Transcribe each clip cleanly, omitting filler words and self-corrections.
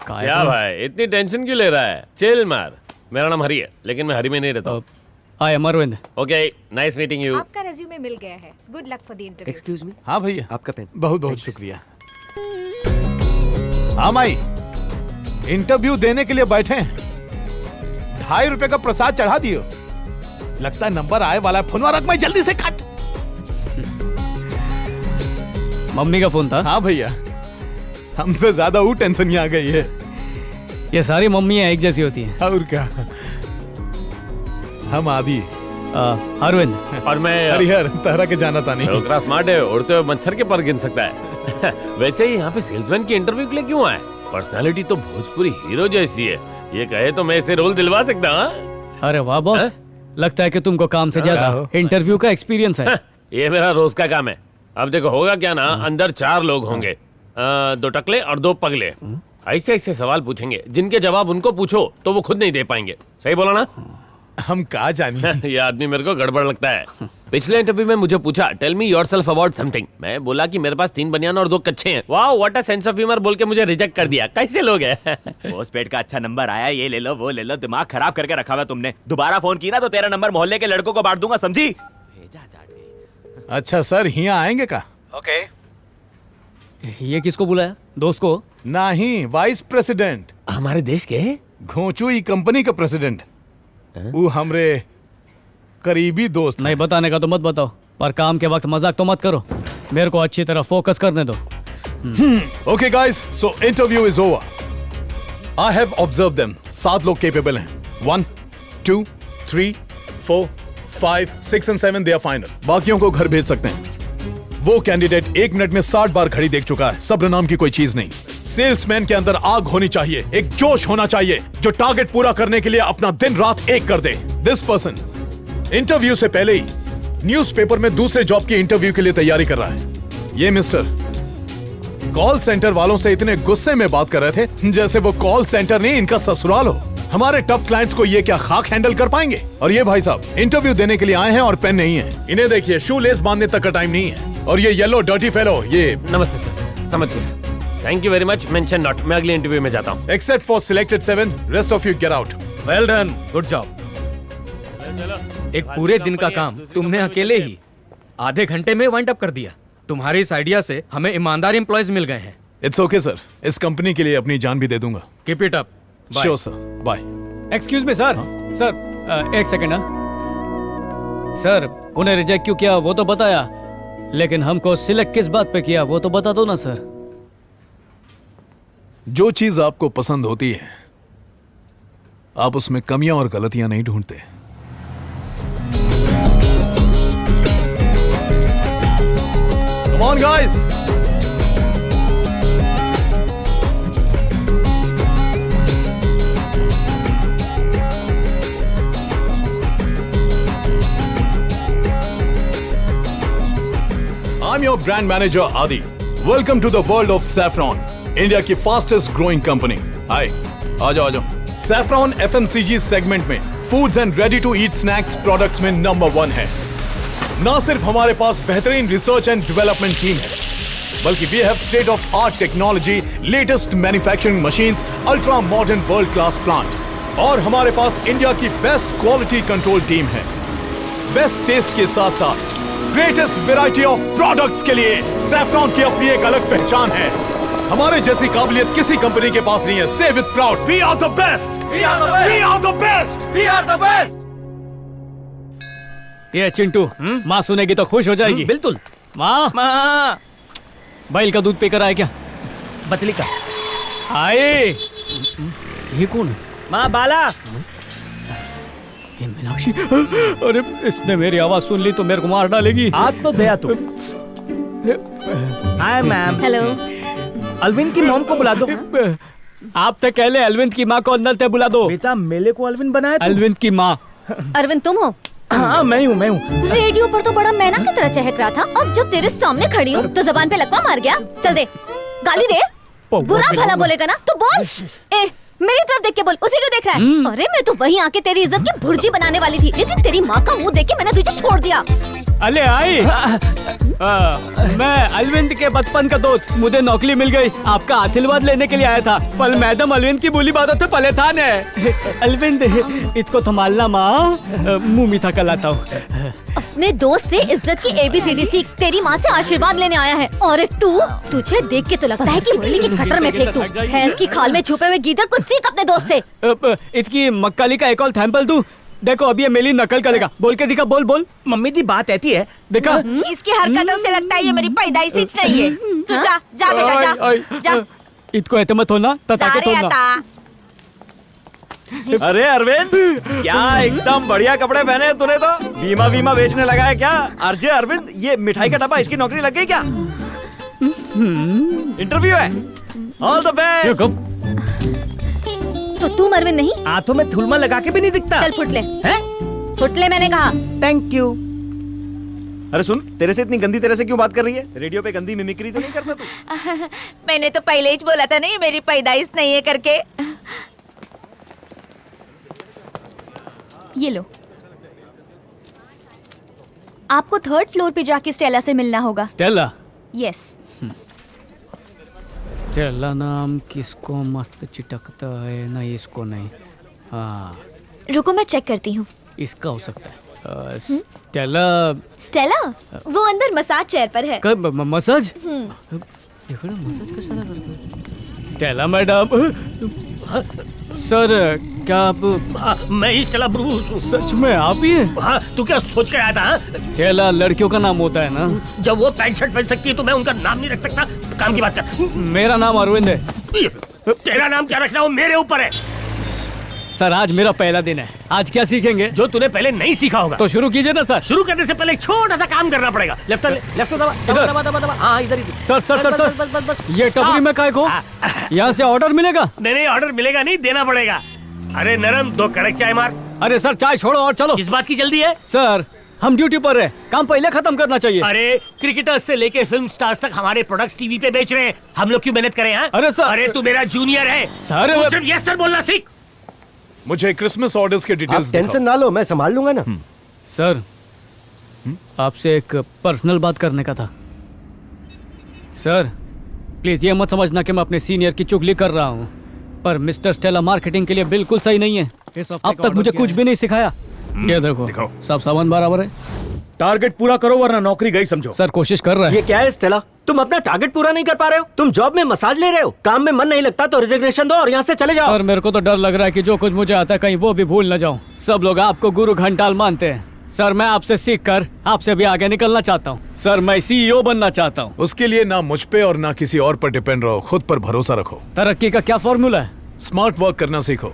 क्या भाई इतनी टेंशन क्यों ले रहा है? चिल मार। मेरा नाम हरी है, लेकिन मैं हरी में नहीं रहता हूँ। I am Arvind. Okay, nice meeting you. आपका रेज्यूमे मिल गया है। Good luck for the interview. Excuse me. हाँ भैया, आपका पेन। बहुत बहुत शुक्रिया। हाँ माई, इंटरव्यू देने के लिए बैठे हैं। 2.5 रुपए का प्रसाद चढ़ा दियो। लगता है नंबर आए वाला है। फोन रख माई, जल्दी से काट। मम्मी का फोन था। हाँ भैया, हमसे ज्यादा वो टेंशन ही आ गई है। ये सारी मम्मियाँ एक जैसी होती हैं। और क्या, हम आदि अरविंद और मैं हरिहर तरह के जाना था नहीं। छोकरा स्मार्ट है, उड़ते हुए मच्छर के पर गिन सकता है। वैसे ही यहाँ पे सेल्समैन की इंटरव्यू के लिए क्यों आए? पर्सनालिटी तो भोजपुरी हीरो जैसी है। ये कहे तो मैं इसे रोल दिलवा सकता हूँ। अरे वाह बॉस, लगता है कि तुमको काम से ज्यादा इंटरव्यू का एक्सपीरियंस है। ये मेरा रोज का काम है। अब देखो होगा क्या ना, अंदर 4 लोग होंगे, 2 टकले और 2 पगले। ऐसे ऐसे सवाल पूछेंगे जिनके जवाब उनको पूछो तो वो खुद नहीं दे पाएंगे। सही बोला ना? हम कहा जानिए। ये आदमी मेरे को गड़बड़ लगता है। पिछले इंटरव्यू में मुझे पूछा tell me yourself about something. मैं बोला कि मेरे पास 3 बनियान और 2 कच्छे हैं। वाह what a sense of humour बोल के मुझे रिजेक्ट कर दिया। कैसे लोग हैं? पोस्टपेड का अच्छा नंबर आया, ये ले लो वो ले लो, दिमाग खराब करके रखा हुआ तुमने। दोबारा फोन की ना तो तेरा नंबर मोहल्ले के लड़कों को बांट दूंगा, समझी? भेजा चाट के। अच्छा सर, यहाँ आएंगे का? ओके। ये किसको बुलाया? दोस्त को? नहीं, वाइस प्रेसिडेंट। हमारे देश के घोंचू कंपनी का प्रेसिडेंट। वो हमरे करीबी दोस्त। नहीं बताने का तो मत बताओ, पर काम के वक्त मजाक तो मत करो। मेरे को अच्छी तरह फोकस करने दो। Okay guys, so interview is over. I have observe them. 7 लोग केपेबल हैं। 1 2 3 4 5 6 और 7 दे आर फाइनल। बाकियों को घर भेज सकते हैं। वो कैंडिडेट 1 मिनट में 60 बार घड़ी देख चुका है। सब्र नाम की कोई चीज नहीं। सेल्समैन के अंदर आग होनी चाहिए, एक जोश होना चाहिए जो टारगेट पूरा करने के लिए अपना दिन रात एक कर दे। दिस पर्सन इंटरव्यू से पहले ही न्यूज़पेपर में दूसरे जॉब की इंटरव्यू के लिए तैयारी कर रहा है। ये मिस्टर कॉल सेंटर वालों से इतने गुस्से में बात कर रहे थे जैसे वो कॉल सेंटर नहीं इनका ससुराल हो। हमारे टफ क्लाइंट्स को ये क्या खाक हैंडल कर पाएंगे? और ये भाई साहब इंटरव्यू देने के लिए आए हैं और पेन नहीं है। इन्हें देखिए, शू लेस बांधने तक का टाइम नहीं है। और ये येलो डर्टी फेलो, ये नमस्ते सर, समझ गया। Thank you very much, mention not. मैं अगले इंटरव्यू में जाता हूँ। Except for selected 7, rest of you get out. Well done, good job. एक पूरे दिन का काम तुमने अकेले ही आधे घंटे में वाइंड अप कर दिया। तुम्हारे इस आइडिया से हमें ईमानदार एम्प्लॉयज मिल गए हैं। इट्स ओके सर, इस कंपनी के लिए अपनी जान भी दे दूंगा। Keep it up. Sure sir, bye. Excuse me sir. Sir एक सेकंड। सर उन्हें रिजेक्ट क्यों किया वो तो बताया, लेकिन हमको सिलेक्ट किस बात पे किया वो तो बता दो ना सर। जो चीज आपको पसंद होती है आप उसमें कमियां और गलतियां नहीं ढूंढते। Come on guys! I'm your brand manager Adi. Welcome to the world of Saffron, India की फास्टेस्ट ग्रोइंग कंपनी। हाय, आ जाओ आ जाओ। सैफरॉन FMCG सेगमेंट में foods and ready to eat snacks products में नंबर 1 है। ना सिर्फ हमारे पास बेहतरीन रिसर्च एंड डेवलपमेंट टीम है, बल्कि we have state of art technology, latest manufacturing machines, ultra modern world class plant और हमारे पास इंडिया की बेस्ट क्वालिटी कंट्रोल टीम है। बेस्ट टेस्ट के साथ साथ ग्रेटेस्ट वैरायटी ऑफ प्रोडक्ट्स के लिए सैफरॉन की अपनी एक अलग पहचान है। हमारे जैसी काबिलियत किसी कंपनी के पास नहीं है। से with proud, we are the best, we are the best, we are the best, we are the best. ये चिंटू, माँ सुनेगी तो खुश हो जाएगी। बिल्कुल। माँ, माँ, बैल का दूध पीकर आए क्या? बतली का। आए। ये कौन है? माँ बाला। ये मीनाक्षी। अरे इसने मेरी आवाज सुन ली तो मेरे को मार डालेगी। आज तो दया तू। Hi ma'am. हेलो। अलविन की मॉम को बुला दो। आप तो कहले अलविंद की माँ को अंदर ते बुला दो। बेटा मेले को अलविन बनाया तू। अलविंद की माँ। अरविंद तुम हो? हाँ मैं हूँ। रेडियो पर तो बड़ा मैना की तरह चहक रहा था, अब जब तेरे सामने खड़ी हूँ तो जबान पे लकवा मार गया। चल दे, गाली दे। बुरा भला बोलेगा ना तो बोल। ए मेरी तरफ देख के बोल, उसे क्यों देख रहा है? अरे मैं तो वहीं आके तेरी इज्जत की भुर्जी बनाने वाली थी, लेकिन तेरी माँ का मुंह देख के मैंने तुझे छोड़ दिया। अले आई मैं अलविंद के बचपन का दोस्त, मुझे नौकरी मिल गई। आपका आशीर्वाद लेने के लिए आया था, पर मैडम अलविंद की बोली बातों से पले था ने। अलविंद इसको संभालना माँ, मुंह मीठा कर लाता हूँ। अपने दोस्त से इज्जत की ABCD सीख, तेरी माँ से आशीर्वाद लेने आया है। और तू, तुझे देख के तो लगता है कि मुरली की खटर में फेंक दूं। भैंस की खाल में छुपे हुए गीदड़ को सीख अपने दोस्त से। इसकी मक्काली का एक और सैंपल दूं? देखो अभी ये मेरी नकल करेगा, बोल के दिखा, बोल बोल। मम्मी दी बात ऐसी है, देखा इसकी हरकतों से लगता है ये मेरी पैदाइशी नहीं है। तू जा जा बेटा जा जा। इसको ऐसे मत होना, तता के सारे तोड़ना। आता। अरे अरविंद, क्या एकदम बढ़िया कपड़े पहने हैं तूने तो। बीमा बीमा बेचने लगा है क्या? अरजे अरविंद, ये मिठाई का डब्बा, इसकी नौकरी लग गई क्या? इंटरव्यू है, ऑल द बेस्ट। तो तू अरविंद नहीं? हाथों में थुलमा लगा के भी नहीं दिखता। चल फुटले, हैं? फुटले मैंने कहा। Thank you. अरे सुन, तेरे से इतनी गंदी तरह से क्यों बात कर रही है? रेडियो पे गंदी मिमिक्री तो नहीं करता तू? मैंने तो पहले ही बोला था ना ये मेरी पैदाइश नहीं है करके। ये लो, आपको 3rd फ्लोर पे जाके स्टेला से मिलना होगा। स्टेला? यस। स्टेला नाम किसको मस्त चिटकता है, नहीं इसको नहीं। हाँ रुको मैं चेक करती हूँ। इसका हो सकता है। स्टेला स्टेला वो अंदर मसाज चेयर पर है। कब मसाज? देखो ना मसाज कैसा लग रहा है। स्टेला मैडम, सर क्या आप? मैं ही स्टेला ब्रूस हूँ। सच में आप ही हैं? हाँ, तू क्या सोच के आया था? हाँ? स्टेला लड़कियों का नाम होता है ना? जब वो पैंट शर्ट पहन सकती है तो मैं उनका नाम नहीं रख सकता? काम की बात कर। मेरा नाम अरविंद है। तेरा नाम क्या रखना वो मेरे ऊपर है। सर आज मेरा पहला दिन है, आज क्या सीखेंगे? जो तूने पहले नहीं सीखा होगा। तो शुरू कीजिए ना सर। शुरू करने से पहले एक छोटा सा काम करना पड़ेगा। लेफ्ट दबा, इधर। दबा दबा दबा। हाँ इधर ही। सर सर सर बस, बस, बस, बस, सर ये टपरी में काय को? यहाँ से ऑर्डर मिलेगा? नहीं ऑर्डर मिलेगा नहीं, देना पड़ेगा। अरे नरम, 2 कड़क चाय मार। अरे सर चाय छोड़ो और चलो। किस बात की जल्दी है? सर हम ड्यूटी पर है, काम पहले खत्म करना चाहिए। अरे क्रिकेटर्स से लेके फिल्म स्टार्स तक हमारे प्रोडक्ट्स टीवी पे बेच रहे हैं, हम लोग क्यों मेहनत करें? हाँ? अरे सर, अरे तू मेरा जूनियर है सर। तू सिर्फ यस सर बोलना सीख। मुझे क्रिसमस ऑर्डर्स के डिटेल्स आप टेंशन ना लो, मैं संभाल लूंगा ना। सर आपसे एक पर्सनल बात करने का था। सर प्लीज ये मत समझना कि मैं अपने सीनियर की चुगली कर रहा हूँ, पर मिस्टर स्टेला मार्केटिंग के लिए बिल्कुल सही नहीं है। अब तक मुझे कुछ भी नहीं सिखाया। ये देखो सब सामान बराबर है। टारगेट पूरा करो वरना नौकरी गई समझो। सर कोशिश कर रहे हैं। ये क्या है स्टेला, तुम अपना टारगेट पूरा नहीं कर पा रहे हो? तुम जॉब में मसाज ले रहे हो, काम में मन नहीं लगता तो रिजिग्नेशन दो और यहाँ से चले जाओ। सर मेरे को तो डर लग रहा है कि जो कुछ मुझे आता है कहीं वो भी भूल न जाऊं। सब लोग आपको गुरु घंटाल मानते हैं। सर मैं आपसे सीख कर आपसे भी आगे निकलना चाहता हूँ। सर मैं CEO बनना चाहता हूँ। उसके लिए ना मुझ पे और ना किसी और पर डिपेंड रहो, खुद पर भरोसा रखो। तरक्की का क्या फॉर्मूला है? स्मार्ट वर्क करना सीखो।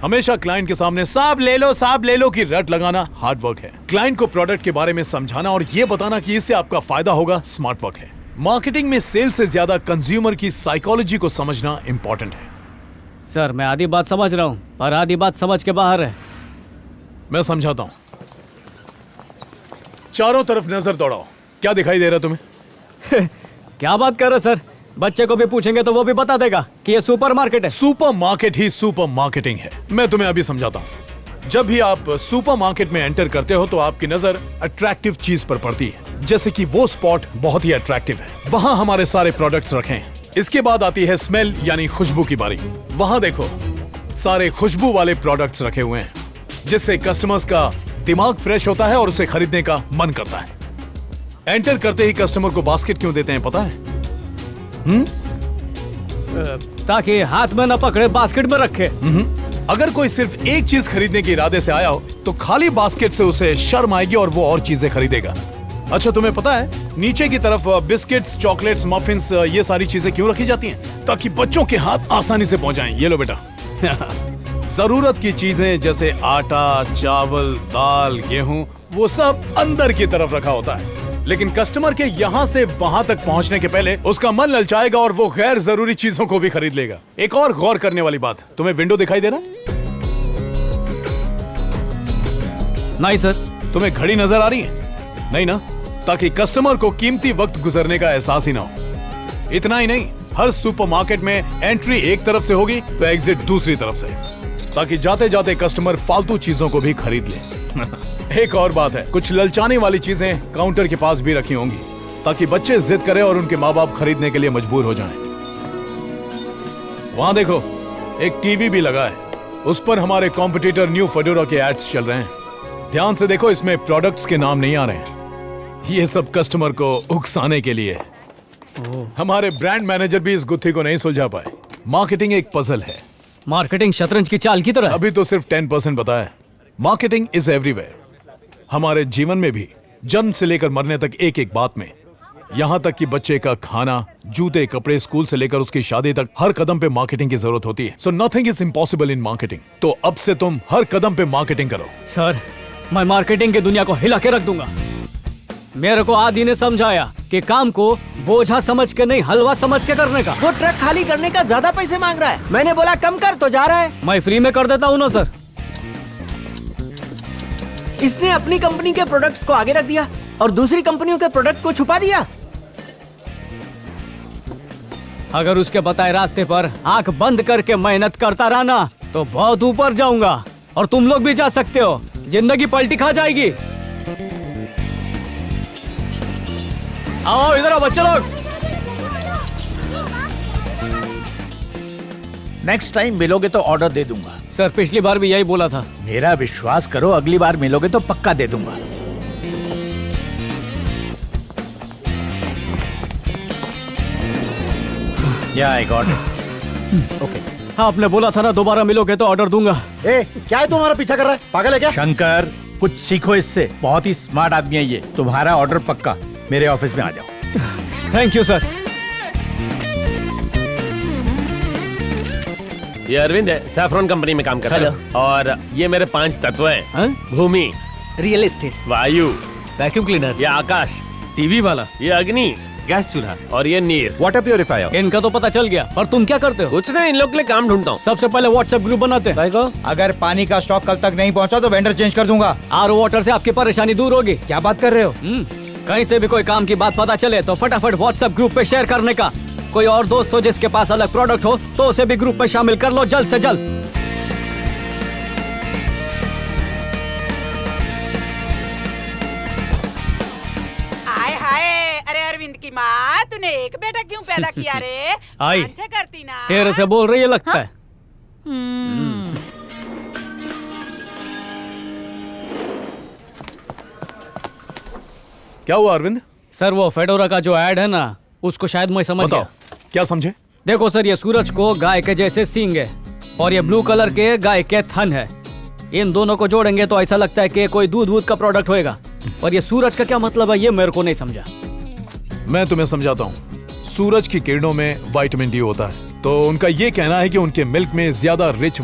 हमेशा क्लाइंट के सामने साहब ले लो की रट लगाना हार्ड वर्क है। क्लाइंट को प्रोडक्ट के बारे में समझाना और ये बताना कि इससे आपका फायदा होगा स्मार्ट वर्क है। मार्केटिंग में सेल से ज्यादा कंज्यूमर की साइकोलॉजी को समझना इंपॉर्टेंट है। सर मैं आधी बात समझ रहा हूँ पर आधी बात समझ के बाहर है। मैं समझाता हूँ। चारों तरफ नजर दौड़ाओ, क्या दिखाई दे रहा तुम्हें? क्या बात कर रहे सर? बच्चे को भी पूछेंगे तो वो भी बता देगा कि ये सुपरमार्केट है। सुपरमार्केट ही सुपर मार्केटिंग है। मैं तुम्हें अभी समझाता हूँ। जब भी आप सुपरमार्केट में एंटर करते हो तो आपकी नजर अट्रैक्टिव चीज पर पड़ती है, जैसे कि वो स्पॉट बहुत ही अट्रैक्टिव है, वहां हमारे सारे प्रोडक्ट्स रखे हैं। इसके बाद आती है स्मेल यानी खुशबू की बारी। वहां देखो सारे खुशबू वाले प्रोडक्ट्स रखे हुए हैं, जिससे कस्टमर्स का दिमाग फ्रेश होता है और उसे खरीदने का मन करता है। एंटर करते ही कस्टमर को बास्केट क्यों देते हैं पता है? ताकि हाथ में न पकड़े, बास्केट में रखे। अगर कोई सिर्फ एक चीज खरीदने के इरादे से आया हो तो खाली बास्केट से उसे शर्म आएगी और वो और चीजें खरीदेगा। अच्छा तुम्हें पता है नीचे की तरफ बिस्किट्स, चॉकलेट्स, मफिन्स, ये सारी चीजें क्यों रखी जाती हैं? ताकि बच्चों के हाथ आसानी से पहुंच जाएं। ये लो बेटा। जरूरत की चीजें जैसे आटा, चावल, दाल, गेहूं, वो सब अंदर की तरफ रखा होता है, लेकिन कस्टमर के यहाँ से वहां तक पहुंचने के पहले उसका मन ललचाएगा और वो गैर जरूरी चीजों को भी खरीद लेगा। एक और गौर करने वाली बात, तुम्हें विंडो दिखाई दे रहा? नहीं सर। तुम्हें घड़ी नजर आ रही है? नहीं ना? ताकि कस्टमर को कीमती वक्त गुजरने का एहसास ही ना हो। इतना ही नहीं, हर सुपरमार्केट में एंट्री एक तरफ से होगी तो एग्जिट दूसरी तरफ से, ताकि जाते जाते कस्टमर फालतू चीजों को भी खरीद ले। एक और बात है, कुछ ललचाने वाली चीजें काउंटर के पास भी रखी होंगी, ताकि बच्चे जिद करें और उनके माँ बाप खरीदने के लिए मजबूर हो जाएं। वहां देखो, एक टीवी भी लगा है, उस पर हमारे कॉम्पिटिटर न्यू फेडोरा के एड्स चल रहे हैं। ध्यान से देखो, इसमें प्रोडक्ट्स के नाम नहीं आ रहे हैं। ये सब कस्टमर को उकसाने के लिए है। हमारे ब्रांड मैनेजर भी इस गुत्थी को नहीं सुलझा पाए। मार्केटिंग एक पजल है। मार्केटिंग शतरंज की चाल की तरह है। अभी तो सिर्फ 10% बताया। Marketing is everywhere. हमारे जीवन में भी जन्म से लेकर मरने तक एक एक बात में, यहाँ तक कि बच्चे का खाना, जूते, कपड़े, स्कूल से लेकर उसकी शादी तक, हर कदम पे मार्केटिंग की जरूरत होती है। So nothing is impossible in marketing. तो अब से तुम हर कदम पे मार्केटिंग करो। सर, मैं मार्केटिंग की दुनिया को हिला के रख दूंगा। मेरे को आदि ने समझाया कि काम को बोझा समझ के नहीं, हलवा समझ के करने का। वो ट्रक खाली करने का ज्यादा पैसे मांग रहा है। मैंने बोला कम कर तो जा रहा है। मैं फ्री में कर देता हूँ ना सर। इसने अपनी कंपनी के प्रोडक्ट्स को आगे रख दिया और दूसरी कंपनियों के प्रोडक्ट को छुपा दिया। अगर उसके बताए रास्ते पर आंख बंद करके मेहनत करता रहा ना, तो बहुत ऊपर जाऊंगा। और तुम लोग भी जा सकते हो। जिंदगी पलटी खा जाएगी। आओ इधर आओ बच्चे लोग। नेक्स्ट टाइम मिलोगे तो ऑर्डर दे दूंगा। सर, पिछली बार भी यही बोला था। मेरा विश्वास करो, अगली बार मिलोगे तो पक्का दे दूंगा। या आई गॉट इट। ओके। आपने बोला था ना दोबारा मिलोगे तो ऑर्डर दूंगा। ए, क्या है तुम्हारा पीछा कर रहा है? पागल है क्या? शंकर, कुछ सीखो इससे। बहुत ही स्मार्ट आदमी है ये। तुम्हारा ऑर्डर पक्का। मेरे ऑफिस में आ जाओ। Thank you sir. ये अरविंद है, सैफरॉन कंपनी में काम करता है। और ये मेरे 5 तत्व हैं। हाँ? भूमि, रियल एस्टेट, वायु, वैक्यूम क्लीनर, ये आकाश, टीवी वाला, ये अग्नि, गैस चूल्हा और ये नीर। Water purifier. इनका तो पता चल गया, पर तुम क्या करते हो? कुछ नहीं, इन लोग के लिए काम ढूंढता हूँ। सबसे पहले व्हाट्सएप ग्रुप बनाते हैं। अगर पानी का स्टॉक कल तक नहीं पहुंचा तो वेंडर चेंज कर दूंगा। आरओ वाटर से आपकी परेशानी दूर होगी। क्या बात कर रहे हो? कहीं से भी कोई काम की बात पता चले तो फटाफट व्हाट्सएप ग्रुप पे शेयर करने का। कोई और दोस्त हो जिसके पास अलग प्रोडक्ट हो तो उसे भी ग्रुप में शामिल कर लो जल्द से जल्द। हाय हाय, अरे अरविंद की माँ, तूने एक बेटा क्यों पैदा किया रे? आई, अच्छा करती ना। तेरे से बोल रही है लगता है। क्या हुआ अरविंद? सर, वो फेडोरा का जो ऐड है ना, उसको शायद मैं समझ बताओ, गया। क्या समझे? देखो सर, ये सूरज को गाय के जैसे सींग है और ये ब्लू कलर के गाय के थन है। इन दोनों को जोड़ेंगे तो ऐसा लगता है कि कोई दूध का प्रोडक्ट होएगा। और ये सूरज का क्या मतलब है, ये मेरे को नहीं समझा। मैं तुम्हें समझाता हूँ। सूरज की किरणों में विटामिन डी होता है, तो उनका ये कहना है कि उनके मिल्क में ज्यादा रिच